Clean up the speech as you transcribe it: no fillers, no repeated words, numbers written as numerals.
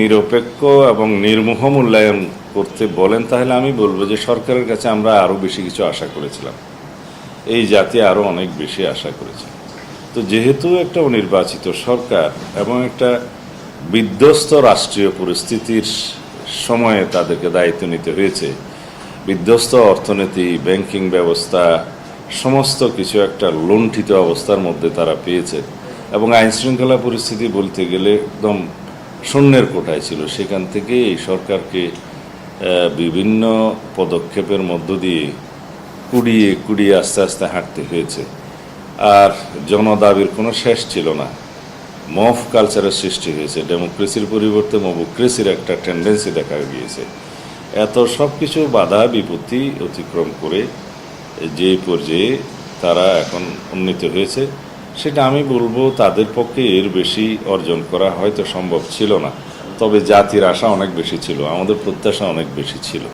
নিরপেক্ষ এবং নির্মোহ মূল্যায়ন করতে বলেন তাহলে আমি বলবো যে সরকারের কাছে আমরা আরও বেশি কিছু আশা করেছিলাম, এই জাতি আরও অনেক বেশি আশা করেছে। তো যেহেতু একটা অনির্বাচিত সরকার এবং একটা বিধ্বস্ত রাষ্ট্রীয় পরিস্থিতির সময়ে তাদেরকে দায়িত্ব নিতে হয়েছে, বিধ্বস্ত অর্থনীতি, ব্যাংকিং ব্যবস্থা সমস্ত কিছু একটা লুণ্ঠিত অবস্থার মধ্যে তারা পেয়েছে এবং আইনশৃঙ্খলা পরিস্থিতি বলতে গেলে একদম শূন্যের কোঠায় ছিল। সেখান থেকে এই সরকারকে বিভিন্ন পদক্ষেপের মধ্য দিয়ে কুড়িয়ে কুড়িয়ে আস্তে আস্তে হাঁটতে হয়েছে। আর জনদাবির কোনো শেষ ছিল না, মফ কালচারের সৃষ্টি হয়েছে, ডেমোক্রেসির পরিবর্তে মবুক্রেসির একটা টেন্ডেন্সি দেখা গিয়েছে। এত সব কিছু বাধা বিপত্তি অতিক্রম করে যে পর্যায়ে তারা এখন উন্নীত হয়েছে, সেটা আমি বলবো তাদের পক্ষে এর বেশি অর্জন করা হয়তো সম্ভব ছিল না। তবে জাতির আশা অনেক বেশি ছিল, আমাদের প্রত্যাশা অনেক বেশি ছিল।